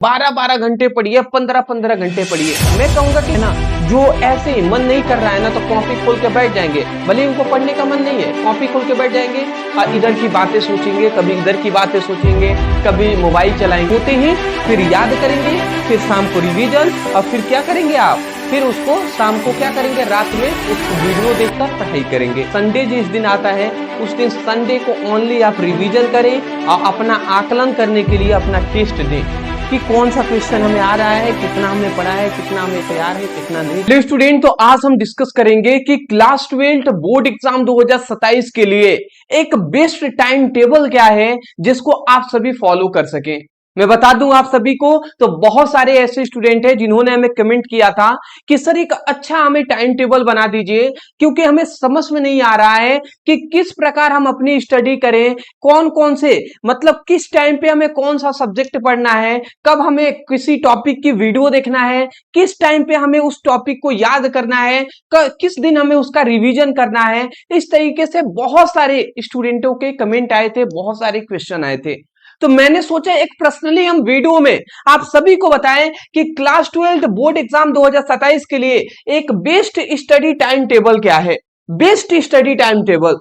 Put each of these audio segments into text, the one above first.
12-12 घंटे पढ़िए, 15-15 घंटे पढ़िए। मैं कहूंगा कि ना, जो ऐसे ही मन नहीं कर रहा है ना, तो कॉपी खोल के बैठ जाएंगे, भले उनको पढ़ने का मन नहीं है, कॉपी खोल के बैठ जाएंगे और इधर की बातें सोचेंगे, कभी इधर की बातें सोचेंगे, कभी मोबाइल चलाएंगे, होते ही फिर याद करेंगे, फिर शाम को रिवीजन, और फिर क्या करेंगे आप, फिर उसको शाम को क्या करेंगे, रात में उस वीडियो देखकर पढ़ाई करेंगे। संडे जिस दिन आता है उस दिन संडे को ओनली आप रिवीजन करें और अपना आकलन करने के लिए अपना टेस्ट दें कि कौन सा क्वेश्चन हमें आ रहा है, कितना हमने पढ़ा है, कितना हमें तैयार है, कितना नहीं। तो स्टूडेंट, तो आज हम डिस्कस करेंगे कि क्लास 12 बोर्ड एग्जाम 2027 के लिए एक बेस्ट टाइम टेबल क्या है जिसको आप सभी फॉलो कर सकें। मैं बता दूं आप सभी को, तो बहुत सारे ऐसे स्टूडेंट हैं जिन्होंने हमें कमेंट किया था कि सर एक अच्छा हमें टाइम टेबल बना दीजिए, क्योंकि हमें समझ में नहीं आ रहा है कि किस प्रकार हम अपनी स्टडी करें, कौन कौन से मतलब किस टाइम पे हमें कौन सा सब्जेक्ट पढ़ना है, कब हमें किसी टॉपिक की वीडियो देखना है, किस टाइम पे हमें उस टॉपिक को याद करना है, किस दिन हमें उसका रिवीजन करना है। इस तरीके से बहुत सारे स्टूडेंटों के कमेंट आए थे, बहुत सारे क्वेश्चन आए थे। तो मैंने सोचा एक पर्सनली हम वीडियो में आप सभी को बताएं कि क्लास 12 बोर्ड एग्जाम 2027 के लिए एक बेस्ट स्टडी टाइम टेबल क्या है, बेस्ट स्टडी टाइम टेबल।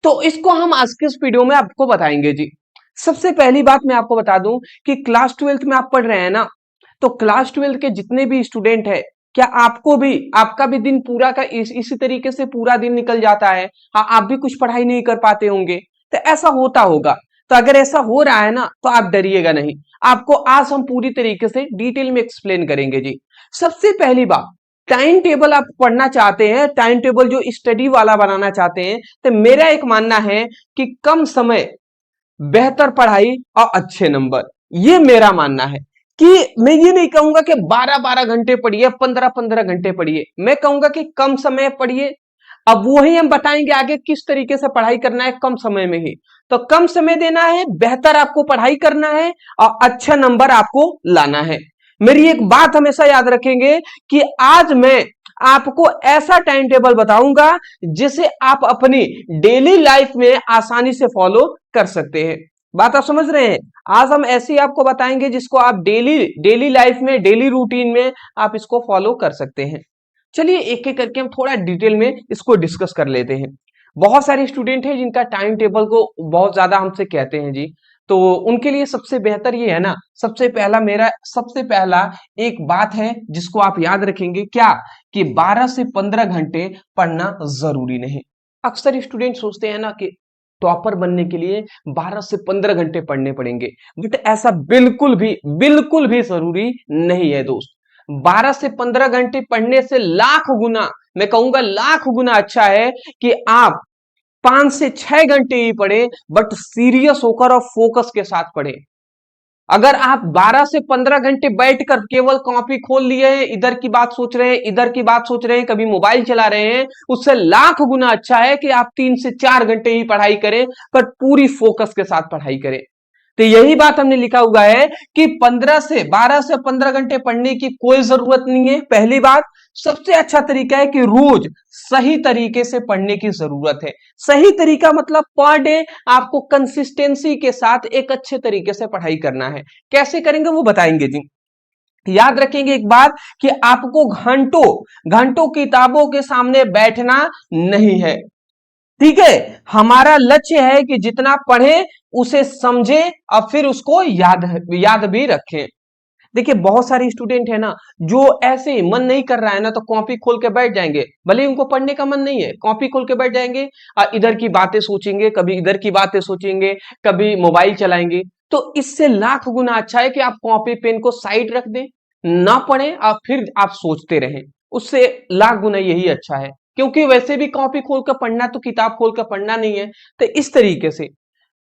तो इसको हम आज के इस वीडियो में आपको बताएंगे जी। सबसे पहली बात मैं आपको बता दूं कि क्लास 12 में आप पढ़ रहे हैं ना, तो क्लास 12 के जितने भी स्टूडेंट है, क्या आपको भी आपका भी दिन पूरा का इसी तरीके से पूरा दिन निकल जाता है? हाँ, आप भी कुछ पढ़ाई नहीं कर पाते होंगे, तो ऐसा होता होगा। तो अगर ऐसा हो रहा है ना, तो आप डरिएगा नहीं, आपको आज हम पूरी तरीके से डिटेल में एक्सप्लेन करेंगे जी। सबसे पहली बात, टाइम टेबल आप पढ़ना चाहते हैं, टाइम टेबल जो स्टडी वाला बनाना चाहते हैं, तो मेरा एक मानना है कि कम समय, बेहतर पढ़ाई और अच्छे नंबर, ये मेरा मानना है। कि मैं ये नहीं कहूंगा कि 12-12 घंटे पढ़िए, 15-15 घंटे पढ़िए, मैं कहूंगा कि कम समय पढ़िए। अब वही हम बताएंगे आगे किस तरीके से पढ़ाई करना है कम समय में ही। तो कम समय देना है, बेहतर आपको पढ़ाई करना है और अच्छा नंबर आपको लाना है। मेरी एक बात हमेशा याद रखेंगे कि आज मैं आपको ऐसा टाइम टेबल बताऊंगा जिसे आप अपनी डेली लाइफ में आसानी से फॉलो कर सकते हैं। बात आप समझ रहे हैं? आज हम ऐसी आपको बताएंगे जिसको आप डेली लाइफ में, डेली रूटीन में आप इसको फॉलो कर सकते हैं। चलिए एक एक करके हम थोड़ा डिटेल में इसको डिस्कस कर लेते हैं। बहुत सारे स्टूडेंट हैं जिनका टाइम टेबल को बहुत ज्यादा हमसे कहते हैं जी, तो उनके लिए सबसे बेहतर ये है ना, सबसे पहला एक बात है जिसको आप याद रखेंगे, क्या कि 12 से 15 घंटे पढ़ना जरूरी नहीं। अक्सर स्टूडेंट सोचते हैं ना कि टॉपर बनने के लिए 12 से 15 घंटे पढ़ने पड़ेंगे, बट ऐसा बिल्कुल भी जरूरी नहीं है दोस्त। 12 से 15 घंटे पढ़ने से लाख गुना, मैं कहूंगा लाख गुना अच्छा है कि आप 5 से 6 घंटे ही पढ़े, बट सीरियस होकर और फोकस के साथ पढ़े। अगर आप 12 से 15 घंटे बैठकर केवल कॉपी खोल लिए हैं, इधर की बात सोच रहे हैं, इधर की बात सोच रहे हैं, कभी मोबाइल चला रहे हैं, उससे लाख गुना अच्छा है कि आप 3 से 4 घंटे ही पढ़ाई करें, पर पूरी फोकस के साथ पढ़ाई करें। तो यही बात हमने लिखा हुआ है कि 12 से 15 घंटे पढ़ने की कोई जरूरत नहीं है। पहली बात, सबसे अच्छा तरीका है कि रोज सही तरीके से पढ़ने की जरूरत है। सही तरीका मतलब पर डे आपको कंसिस्टेंसी के साथ एक अच्छे तरीके से पढ़ाई करना है। कैसे करेंगे वो बताएंगे जी। याद रखेंगे एक बात कि आपको घंटों किताबों के सामने बैठना नहीं है, ठीक है। हमारा लक्ष्य है कि जितना पढ़े उसे समझे और फिर उसको याद भी रखें। देखिए बहुत सारे स्टूडेंट है ना, जो ऐसे ही मन नहीं कर रहा है ना, तो कॉपी खोल के बैठ जाएंगे, भले उनको पढ़ने का मन नहीं है, कॉपी खोल के बैठ जाएंगे और इधर की बातें सोचेंगे, कभी इधर की बातें सोचेंगे, कभी मोबाइल चलाएंगे। तो इससे लाख गुना अच्छा है कि आप कॉपी पेन को साइड रख दें, ना पढ़ें और फिर आप सोचते रहें, उससे लाख गुना यही अच्छा है। क्योंकि वैसे भी कॉपी खोल कर पढ़ना तो किताब खोल कर पढ़ना नहीं है। तो इस तरीके से,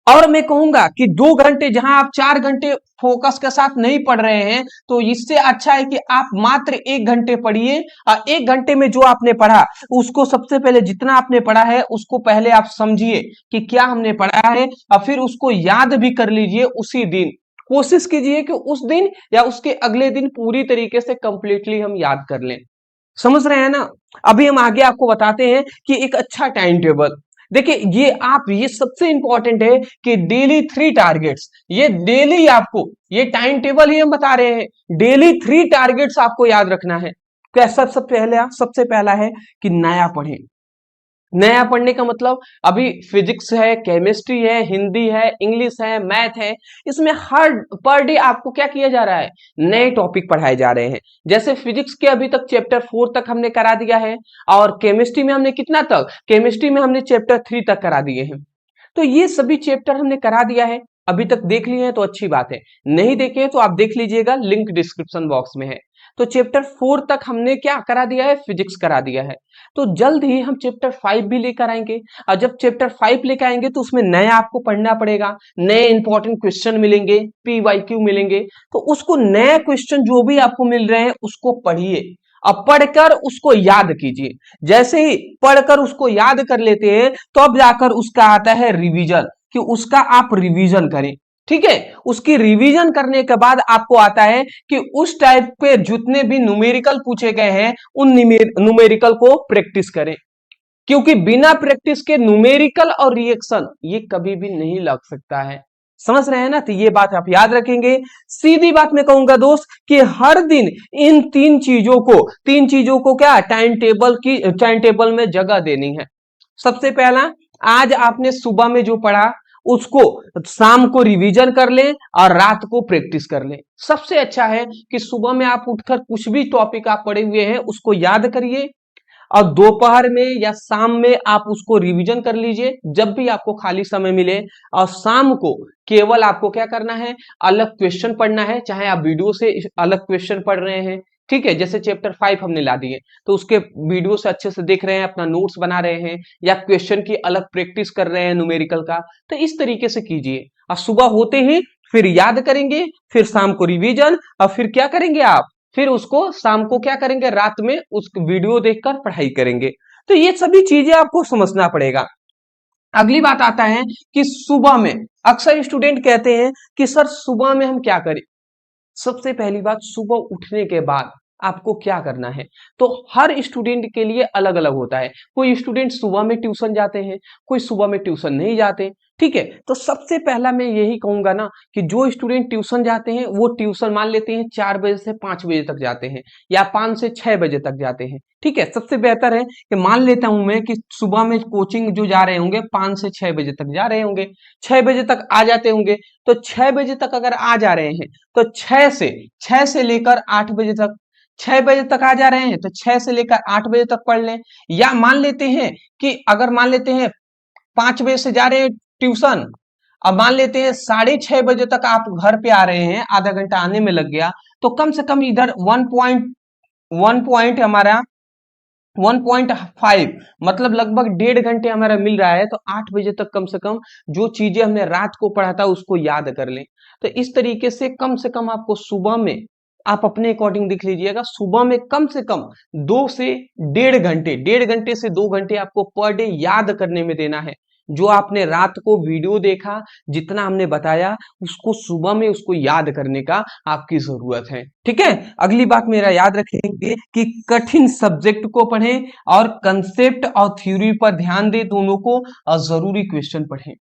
और मैं कहूंगा कि 2 घंटे जहां आप 4 घंटे फोकस के साथ नहीं पढ़ रहे हैं, तो इससे अच्छा है कि आप मात्र 1 घंटे पढ़िए और 1 घंटे में जो आपने पढ़ा उसको सबसे पहले, जितना आपने पढ़ा है उसको पहले आप समझिए कि क्या हमने पढ़ा है, और फिर उसको याद भी कर लीजिए उसी दिन। कोशिश कीजिए कि उस दिन या उसके अगले दिन पूरी तरीके से कंप्लीटली हम याद कर लें। समझ रहे हैं ना? अभी हम आगे आपको बताते हैं कि एक अच्छा टाइम टेबल। देखिए ये सबसे इंपॉर्टेंट है कि डेली 3 टारगेट्स, ये डेली आपको, ये टाइम टेबल ही हम बता रहे हैं, डेली 3 टारगेट्स आपको याद रखना है। कैसा? सबसे पहला है कि नया पढ़ें। नया पढ़ने का मतलब अभी फिजिक्स है, केमिस्ट्री है, हिंदी है, इंग्लिश है, मैथ है, इसमें हर पर डे आपको क्या किया जा रहा है, नए टॉपिक पढ़ाए जा रहे हैं। जैसे फिजिक्स के अभी तक चैप्टर 4 तक हमने करा दिया है, और केमिस्ट्री में हमने कितना तक, केमिस्ट्री में हमने चैप्टर 3 तक करा दिए हैं। तो ये सभी चैप्टर हमने करा दिया है, अभी तक देख लिए हैं तो अच्छी बात है, नहीं देखे तो आप देख लीजिएगा, लिंक डिस्क्रिप्शन बॉक्स में है। तो चैप्टर 4 तक हमने क्या करा दिया है, फिजिक्स करा दिया है। तो जल्द ही हम चैप्टर 5 भी लेकर आएंगे, और जब चैप्टर 5 लेकर आएंगे तो उसमें नया आपको पढ़ना पड़ेगा, नए इंपॉर्टेंट क्वेश्चन मिलेंगे, PYQ मिलेंगे। तो उसको नए क्वेश्चन जो भी आपको मिल रहे हैं उसको पढ़िए, अब पढ़कर उसको याद कीजिए। जैसे ही पढ़कर उसको याद कर लेते हैं तो अब जाकर उसका आता है रिवीजन, कि उसका आप रिवीजन करें। ठीक है, उसकी रिवीजन करने के बाद आपको आता है कि उस टाइप के जितने भी न्यूमेरिकल पूछे गए हैं उन न्यूमेरिकल को प्रैक्टिस करें, क्योंकि बिना प्रैक्टिस के न्यूमेरिकल और रिएक्शन ये कभी भी नहीं लग सकता है। समझ रहे हैं ना? तो ये बात आप याद रखेंगे। सीधी बात मैं कहूंगा दोस्त कि हर दिन इन 3 चीजों को क्या टाइम टेबल में जगह देनी है। सबसे पहला, आज आपने सुबह में जो पढ़ा उसको शाम को रिवीजन कर लें और रात को प्रैक्टिस कर लें। सबसे अच्छा है कि सुबह में आप उठकर कुछ भी टॉपिक आप पढ़े हुए हैं उसको याद करिए, और दोपहर में या शाम में आप उसको रिवीजन कर लीजिए जब भी आपको खाली समय मिले। और शाम को केवल आपको क्या करना है, अलग क्वेश्चन पढ़ना है, चाहे आप वीडियो से अलग क्वेश्चन पढ़ रहे हैं, ठीक है, जैसे चैप्टर 5 हमने ला दिए तो उसके वीडियो से अच्छे से देख रहे हैं, अपना नोट्स बना रहे हैं, या क्वेश्चन की अलग प्रैक्टिस कर रहे हैं न्यूमेरिकल का, तो इस तरीके से कीजिए। और सुबह होते ही फिर याद करेंगे, फिर शाम को रिवीजन, और फिर क्या करेंगे आप, फिर उसको शाम को क्या करेंगे, रात में उस वीडियो देखकर पढ़ाई करेंगे। तो ये सभी चीजें आपको समझना पड़ेगा। अगली बात आता है कि सुबह में अक्सर स्टूडेंट कहते हैं कि सर सुबह में हम क्या करें। सबसे पहली बात, सुबह उठने के बाद आपको क्या करना है, तो हर स्टूडेंट के लिए अलग अलग होता है। कोई स्टूडेंट सुबह में ट्यूशन जाते हैं, कोई सुबह में ट्यूशन नहीं जाते, ठीक है। तो सबसे पहला मैं यही कहूंगा ना कि जो स्टूडेंट ट्यूशन जाते हैं वो ट्यूशन मान लेते हैं 4 बजे से 5 बजे तक जाते हैं, या 5 से 6 बजे तक जाते हैं, ठीक है। सबसे बेहतर है कि मान लेता हूं मैं कि सुबह में कोचिंग जो जा रहे होंगे 5 से 6 बजे तक जा रहे होंगे, 6 बजे तक आ जाते होंगे। तो 6 बजे तक अगर आ जा रहे हैं तो 6 से लेकर 8 बजे तक, 6 बजे तक आ जा रहे हैं तो 6 से लेकर 8 बजे तक पढ़ लें। या मान लेते हैं कि अगर मान लेते हैं 5 बजे से जा रहे हैं ट्यूशन, अब मान लेते हैं 6:30 बजे तक आप घर पे आ रहे हैं, आधा घंटा आने में लग गया, तो कम से कम इधर 1 पॉइंट हमारा 1.5 मतलब लगभग 1.5 घंटे हमारा मिल रहा है। तो 8 बजे तक कम से कम जो चीजें हमने रात को पढ़ा था उसको याद कर लें। तो इस तरीके से कम आपको सुबह में, आप अपने अकॉर्डिंग देख लीजिएगा, सुबह में कम से कम 2 से 1.5 घंटे, 1.5 घंटे से 2 घंटे आपको पर डे याद करने में देना है। जो आपने रात को वीडियो देखा, जितना हमने बताया, उसको सुबह में उसको याद करने का आपकी जरूरत है, ठीक है। अगली बात मेरा याद रखेंगे कि कठिन सब्जेक्ट को पढ़ें और कंसेप्ट और थ्योरी पर ध्यान दें दोनों को, और जरूरी क्वेश्चन पढ़ें।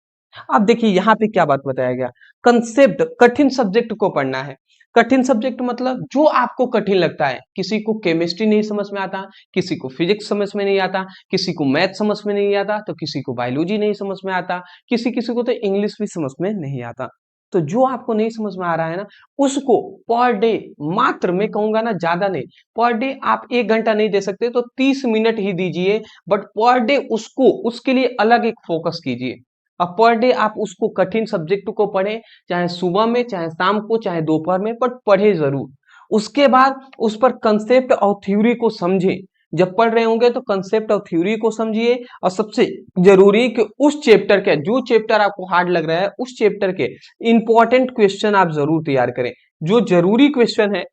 अब देखिए यहाँ पे क्या बात बताया गया, कंसेप्ट, कठिन सब्जेक्ट को पढ़ना है। कठिन सब्जेक्ट मतलब जो आपको कठिन लगता है, किसी को केमिस्ट्री नहीं समझ में आता, किसी को फिजिक्स समझ में नहीं आता, किसी को मैथ समझ में नहीं आता, तो किसी को बायोलॉजी नहीं समझ में आता, किसी को तो इंग्लिश भी समझ में नहीं आता। तो जो आपको नहीं समझ में आ रहा है ना, उसको पर डे, मात्र मैं कहूंगा ना ज्यादा नहीं, पर डे आप 1 घंटा नहीं दे सकते तो 30 मिनट ही दीजिए, बट पर डे उसको, उसके लिए अलग एक फोकस कीजिए। अब पर डे आप उसको कठिन सब्जेक्ट को पढ़ें, चाहे सुबह में, चाहे शाम को, चाहे दोपहर में, बट पढ़े जरूर। उसके बाद उस पर कंसेप्ट और थ्योरी को समझें। जब पढ़ रहे होंगे तो कंसेप्ट और थ्योरी को समझिए, और सबसे जरूरी कि उस चैप्टर के, जो चैप्टर आपको हार्ड लग रहा है उस चैप्टर के इंपॉर्टेंट क्वेश्चन आप जरूर तैयार करें। जो जरूरी क्वेश्चन है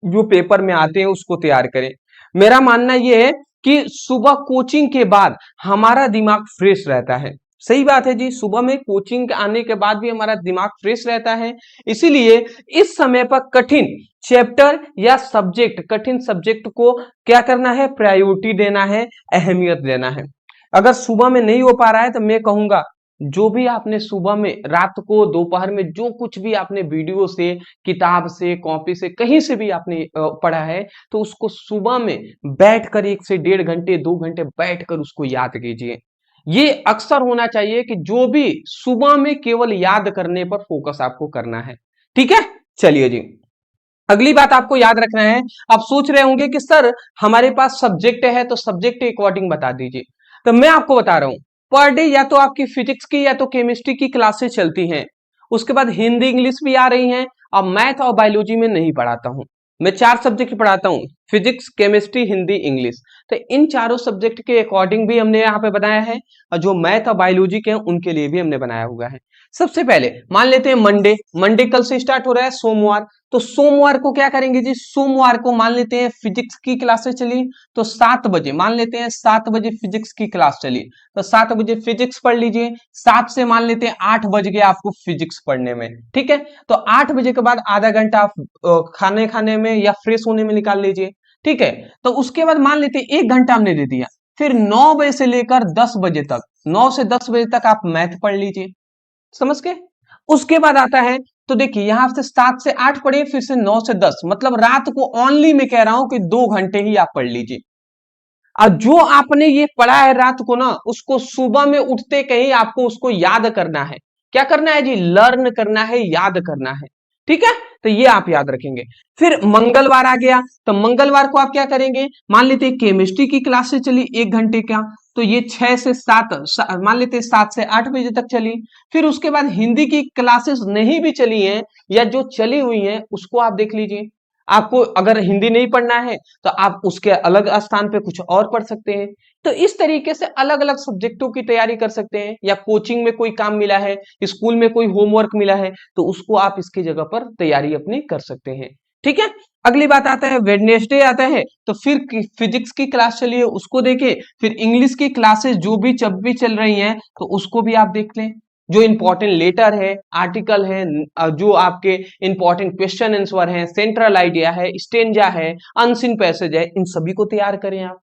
जो पेपर में आते हैं उसको तैयार करें। मेरा मानना यह है कि सुबह कोचिंग के बाद हमारा दिमाग फ्रेश रहता है। सही बात है जी, सुबह में कोचिंग आने के बाद भी हमारा दिमाग फ्रेश रहता है। इसीलिए इस समय पर कठिन चैप्टर या सब्जेक्ट, कठिन सब्जेक्ट को क्या करना है, प्रायोरिटी देना है, अहमियत देना है। अगर सुबह में नहीं हो पा रहा है तो मैं कहूंगा जो भी आपने सुबह में, रात को, दोपहर में जो कुछ भी आपने वीडियो से, किताब से, कॉपी से, कहीं से भी आपने पढ़ा है, तो उसको सुबह में बैठकर 1 से 1.5 घंटे 2 घंटे बैठकर उसको याद कीजिए। ये अक्सर होना चाहिए कि जो भी सुबह में केवल याद करने पर फोकस आपको करना है। ठीक है, चलिए जी, अगली बात आपको याद रखना है। आप सोच रहे होंगे कि सर हमारे पास सब्जेक्ट है तो सब्जेक्ट के अकॉर्डिंग बता दीजिए। तो मैं आपको बता रहा हूं, पर डे या तो आपकी फिजिक्स की या तो केमिस्ट्री की क्लासेस चलती हैं, उसके बाद हिंदी इंग्लिश भी आ रही हैं। अब मैथ और बायोलॉजी में नहीं पढ़ाता हूं, मैं 4 सब्जेक्ट पढ़ाता हूं, फिजिक्स, केमिस्ट्री, हिंदी, इंग्लिश। तो इन चारों सब्जेक्ट के अकॉर्डिंग भी हमने यहाँ पे बनाया है, और जो मैथ और बायोलॉजी के हैं उनके लिए भी हमने बनाया हुआ है। सबसे पहले मान लेते हैं मंडे, मंडे कल से स्टार्ट हो रहा है, सोमवार। तो सोमवार को क्या करेंगे जी, सोमवार को मान लेते हैं फिजिक्स की क्लासेस चली, तो 7 बजे मान लेते हैं, 7 बजे फिजिक्स की क्लास चली, तो 7 बजे फिजिक्स पढ़ लीजिए। 7 से मान लेते हैं 8 बज गए आपको फिजिक्स पढ़ने में, ठीक है। तो 8 बजे के बाद आधा घंटा आप खाने खाने में या फ्रेश होने में निकाल लीजिए, ठीक है। तो उसके बाद मान लेते हैं 1 घंटा हमने दे दिया, फिर 9 बजे से लेकर 10 बजे तक, 9 से 10 बजे तक आप मैथ पढ़ लीजिए, समझ के। उसके बाद आता है, तो देखिए यहां से 7 से 8 पढ़िए, फिर से 9 से 10, मतलब रात को ओनली मैं कह रहा हूं कि 2 घंटे ही आप पढ़ लीजिए। और जो आपने ये पढ़ा है रात को ना, उसको सुबह में उठते कहीं आपको उसको याद करना है। क्या करना है जी, लर्न करना है, याद करना है, ठीक है। तो ये आप याद रखेंगे। फिर मंगलवार आ गया, तो मंगलवार को आप क्या करेंगे, मान लेते हैं केमिस्ट्री की क्लासेस चली 1 घंटे का, तो ये 6 से 7, मान लेते हैं 7 से 8 बजे तक चली। फिर उसके बाद हिंदी की क्लासेस नहीं भी चली हैं या जो चली हुई हैं उसको आप देख लीजिए। आपको अगर हिंदी नहीं पढ़ना है तो आप उसके अलग स्थान पे कुछ और पढ़ सकते हैं। तो इस तरीके से अलग अलग सब्जेक्टों की तैयारी कर सकते हैं, या कोचिंग में कोई काम मिला है, स्कूल में कोई होमवर्क मिला है, तो उसको आप इसकी जगह पर तैयारी अपनी कर सकते हैं, ठीक है। अगली बात आता है वेडनेसडे आता है, तो फिर फिजिक्स की क्लास चलिए उसको देखें, फिर इंग्लिश की क्लासेस जो भी जब भी चल रही हैं तो उसको भी आप देख लें। जो इंपॉर्टेंट लेटर है, आर्टिकल है, जो आपके इंपॉर्टेंट क्वेश्चन आंसर है, सेंट्रल आइडिया है, स्टेंजा है, अनसीन पैसेज है, इन सभी को तैयार करें आप।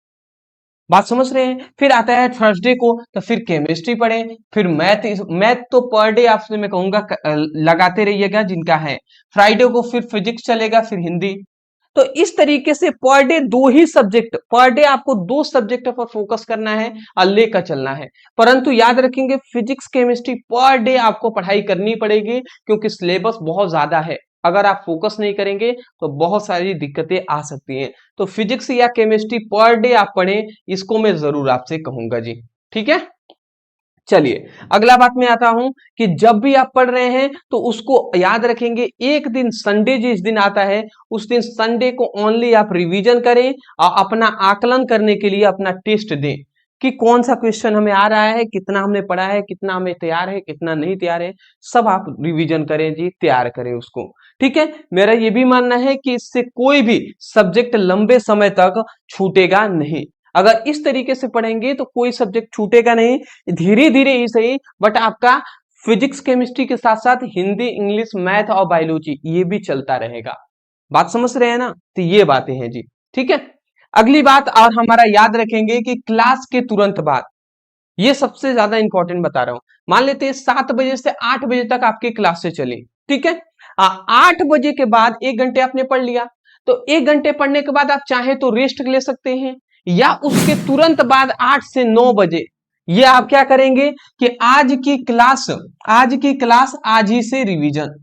बात समझ रहे हैं। फिर आता है थर्सडे को, तो फिर केमिस्ट्री पढ़ें, फिर मैथ, मैथ तो पर डे आपसे मैं कहूंगा लगाते रहिएगा जिनका है। फ्राइडे को फिर फिजिक्स चलेगा, फिर हिंदी। तो इस तरीके से पर डे 2 ही सब्जेक्ट, पर डे आपको 2 सब्जेक्ट पर फोकस करना है और लेकर चलना है। परंतु याद रखेंगे फिजिक्स केमिस्ट्री पर डे आपको पढ़ाई करनी पड़ेगी, क्योंकि सिलेबस बहुत ज्यादा है। अगर आप फोकस नहीं करेंगे तो बहुत सारी दिक्कतें आ सकती हैं। तो फिजिक्स या केमिस्ट्री पर डे आप पढ़ें, इसको मैं जरूर आपसे कहूंगा जी, ठीक है। चलिए अगला बात में आता हूं कि जब भी आप पढ़ रहे हैं तो उसको याद रखेंगे, एक दिन संडे जिस दिन आता है उस दिन संडे को ओनली आप रिवीजन करें और अपना आकलन करने के लिए अपना टेस्ट दें कि कौन सा क्वेश्चन हमें आ रहा है, कितना हमने पढ़ा है, कितना हमें तैयार है, कितना नहीं तैयार है, सब आप रिवीजन करें जी, तैयार करें उसको, ठीक है। मेरा ये भी मानना है कि इससे कोई भी सब्जेक्ट लंबे समय तक छूटेगा नहीं। अगर इस तरीके से पढ़ेंगे तो कोई सब्जेक्ट छूटेगा नहीं, धीरे धीरे ही सही, बट आपका फिजिक्स केमिस्ट्री के साथ साथ हिंदी, इंग्लिश, मैथ और बायोलॉजी ये भी चलता रहेगा। बात समझ रहे हैं ना, तो ये बातें हैं जी, ठीक है। अगली बात और हमारा याद रखेंगे कि क्लास के तुरंत बाद, ये सबसे ज्यादा इंपॉर्टेंट बता रहा हूं, मान लेते हैं 7 बजे से 8 बजे तक आपकी क्लासेस चली, ठीक है। 8 बजे के बाद 1 घंटे आपने पढ़ लिया, तो 1 घंटे पढ़ने के बाद आप चाहे तो रेस्ट ले सकते हैं, या उसके तुरंत बाद 8 से 9 बजे ये आप क्या करेंगे कि आज की क्लास आज ही से रिवीजन।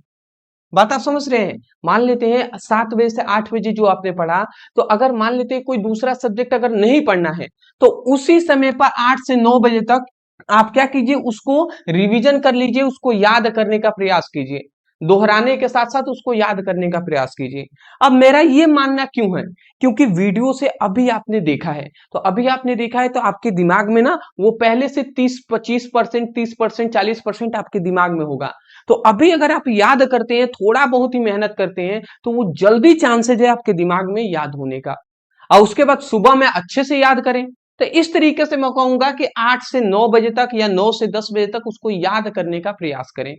बात आप समझ रहे हैं। मान लेते हैं 7 बजे से 8 बजे जो आपने पढ़ा, तो अगर मान लेते हैं कोई दूसरा सब्जेक्ट अगर नहीं पढ़ना है तो उसी समय पर 8 से 9 बजे तक आप क्या कीजिए, उसको रिवीजन कर लीजिए, उसको याद करने का प्रयास कीजिए, दोहराने के साथ साथ उसको याद करने का प्रयास कीजिए। अब मेरा ये मानना क्यों है, क्योंकि वीडियो से अभी आपने देखा है, तो अभी आपने देखा है तो आपके दिमाग में ना वो पहले से 30-25%, 30%, 40% आपके दिमाग में होगा। तो अभी अगर आप याद करते हैं, थोड़ा बहुत ही मेहनत करते हैं, तो वो जल्दी चांसेज है आपके दिमाग में याद होने का। और उसके बाद सुबह में अच्छे से याद करें। तो इस तरीके से मैं कहूंगा कि 8 से 9 बजे तक या 9 से 10 बजे तक उसको याद करने का प्रयास करें,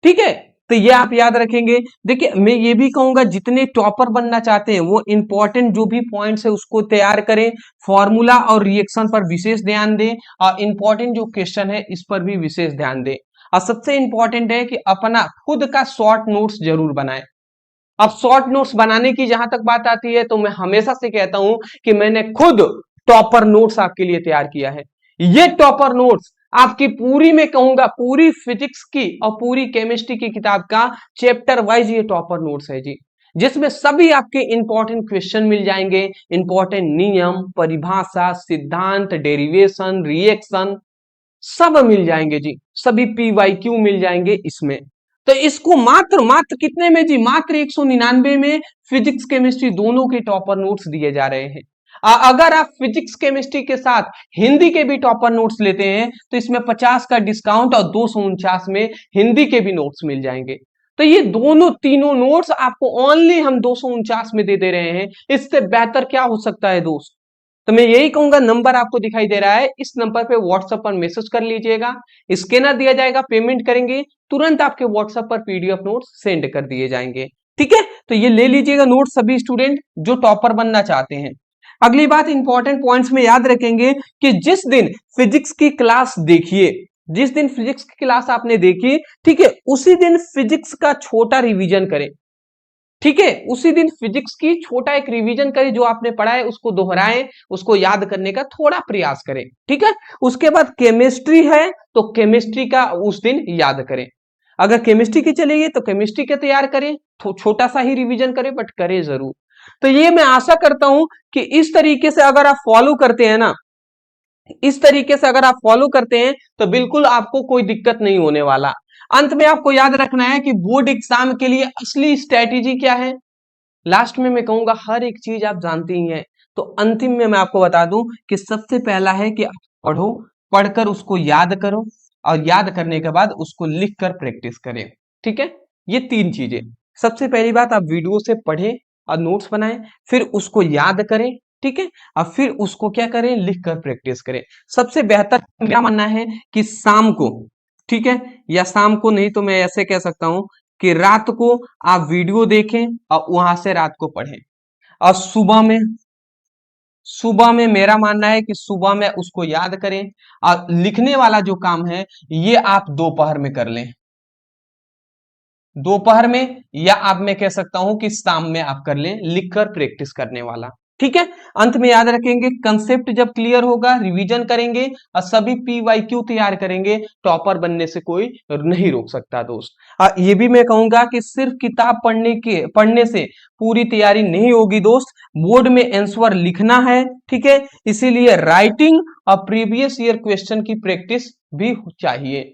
ठीक है। तो ये आप याद रखेंगे। देखिए मैं ये भी कहूंगा जितने टॉपर बनना चाहते हैं वो इंपॉर्टेंट जो भी पॉइंट्स है उसको तैयार करें, फॉर्मूला और रिएक्शन पर विशेष ध्यान दें, और इंपॉर्टेंट जो क्वेश्चन है इस पर भी विशेष ध्यान दें। और सबसे इंपॉर्टेंट है कि अपना खुद का शॉर्ट नोट्स जरूर बनाएं। अब शॉर्ट नोट्स बनाने की जहां तक बात आती है तो मैं हमेशा से कहता हूं कि मैंने खुद टॉपर नोट्स आपके लिए तैयार किया है। ये टॉपर नोट्स आपकी पूरी, मैं कहूंगा पूरी फिजिक्स की और पूरी केमिस्ट्री की किताब का चैप्टर वाइज ये टॉपर नोट्स है जी, जिसमें सभी आपके इंपॉर्टेंट क्वेश्चन मिल जाएंगे, इंपॉर्टेंट नियम, परिभाषा, सिद्धांत, डेरिवेशन, रिएक्शन सब मिल जाएंगे जी, सभी पीवाईक्यू मिल जाएंगे इसमें। तो इसको मात्र मात्र कितने में जी, मात्र 199 में फिजिक्स केमिस्ट्री दोनों के टॉपर नोट्स दिए जा रहे हैं। अगर आप फिजिक्स केमिस्ट्री के साथ हिंदी के भी टॉपर नोट्स लेते हैं तो इसमें 50 का डिस्काउंट और 249 में हिंदी के भी नोट्स मिल जाएंगे। तो ये दोनों तीनों नोट्स आपको ओनली हम 249 में दे रहे हैं। इससे बेहतर क्या हो सकता है दोस्त। तो मैं यही कहूंगा, नंबर आपको दिखाई दे रहा है, इस नंबर पे व्हाट्सएप पर मैसेज कर लीजिएगा, स्कैनर दिया जाएगा, पेमेंट करेंगे, तुरंत आपके व्हाट्सएप पर पीडीएफ नोट्स सेंड कर दिए जाएंगे। ठीक है, तो ये ले लीजिएगा नोट सभी स्टूडेंट जो टॉपर बनना चाहते हैं। अगली बात इंपॉर्टेंट पॉइंट्स में याद रखेंगे कि जिस दिन फिजिक्स की क्लास देखिए, जिस दिन फिजिक्स की क्लास आपने देखी, ठीक है, उसी दिन फिजिक्स का छोटा रिवीजन करें। ठीक है, उसी दिन फिजिक्स की छोटा एक रिवीजन करें, जो आपने पढ़ा है उसको दोहराएं, उसको याद करने का थोड़ा प्रयास करें। ठीक है, उसके बाद केमिस्ट्री है तो केमिस्ट्री का उस दिन याद करें। अगर केमिस्ट्री की चलेगी तो केमिस्ट्री के तैयार करें, छोटा सा ही रिवीजन करें बट करें जरूर। तो ये मैं आशा करता हूं कि इस तरीके से अगर आप फॉलो करते हैं ना, इस तरीके से अगर आप फॉलो करते हैं तो बिल्कुल आपको कोई दिक्कत नहीं होने वाला। अंत में आपको याद रखना है कि बोर्ड एग्जाम के लिए असली स्ट्रेटेजी क्या है। लास्ट में मैं कहूंगा हर एक चीज आप जानते ही हैं, तो अंतिम में मैं आपको बता दूं कि सबसे पहला है कि आप पढ़ो, पढ़कर उसको याद करो, और याद करने के बाद उसको लिख कर प्रैक्टिस करें। ठीक है, ये तीन चीजें। सबसे पहली बात, आप वीडियो से पढ़ें और नोट्स बनाएं, फिर उसको याद करें, ठीक है, और फिर उसको क्या करें, लिख कर प्रैक्टिस करें। सबसे बेहतर क्या मानना है कि शाम को, ठीक है, या शाम को नहीं तो मैं ऐसे कह सकता हूं कि रात को आप वीडियो देखें और वहां से रात को पढ़ें, और सुबह में मेरा मानना है कि सुबह में उसको याद करें, और लिखने वाला जो काम है ये आप दोपहर में कर लें, दोपहर में, या आप मैं कह सकता हूं कि शाम में आप कर लें, लिखकर प्रैक्टिस करने वाला। ठीक है, अंत में याद रखेंगे कंसेप्ट जब क्लियर होगा रिवीजन करेंगे और सभी पीवाईक्यू तैयार करेंगे, टॉपर बनने से कोई नहीं रोक सकता दोस्त। ये भी मैं कहूंगा कि सिर्फ किताब पढ़ने से पूरी तैयारी नहीं होगी दोस्त, बोर्ड में आंसर लिखना है। ठीक है, इसीलिए राइटिंग और प्रीवियस ईयर क्वेश्चन की प्रैक्टिस भी चाहिए,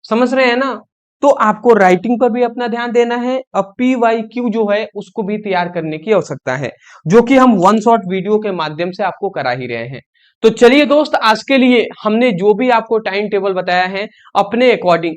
समझ रहे हैं ना। तो आपको राइटिंग पर भी अपना ध्यान देना है, और पीवाईक्यू जो है उसको भी तैयार करने की आवश्यकता है, जो कि हम वन शॉट वीडियो के माध्यम से आपको करा ही रहे हैं। तो चलिए दोस्त, आज के लिए हमने जो भी आपको टाइम टेबल बताया है अपने अकॉर्डिंग,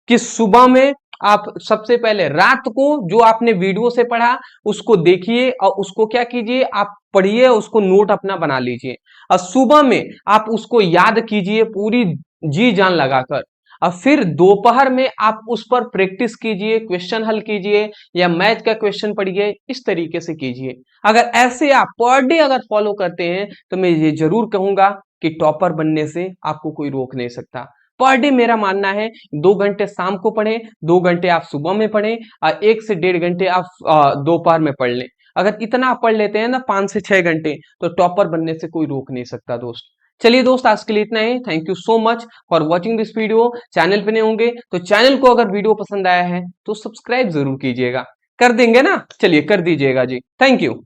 कि सुबह में आप सबसे पहले रात को जो आपने वीडियो से पढ़ा उसको देखिए, और उसको क्या कीजिए, आप पढ़िए, उसको नोट अपना बना लीजिए, और सुबह में आप उसको याद कीजिए पूरी जी जान लगाकर, और फिर दोपहर में आप उस पर प्रैक्टिस कीजिए, क्वेश्चन हल कीजिए, या मैथ का क्वेश्चन पढ़िए, इस तरीके से कीजिए। अगर ऐसे आप पर डे अगर फॉलो करते हैं तो मैं ये जरूर कहूंगा कि टॉपर बनने से आपको कोई रोक नहीं सकता। पर डे मेरा मानना है 2 घंटे शाम को पढ़ें, 2 घंटे आप सुबह में पढ़ें, और 1 से 1.5 घंटे आप दोपहर में पढ़ लें। अगर इतना आप पढ़ लेते हैं ना 5 से 6 घंटे, तो टॉपर बनने से कोई रोक नहीं सकता दोस्त। चलिए दोस्त, आज के लिए इतना ही। Thank you so much for watching this video. Channel पे नए होंगे तो चैनल को अगर वीडियो पसंद आया है तो सब्सक्राइब जरूर कीजिएगा, कर देंगे ना, चलिए कर दीजिएगा जी। Thank you.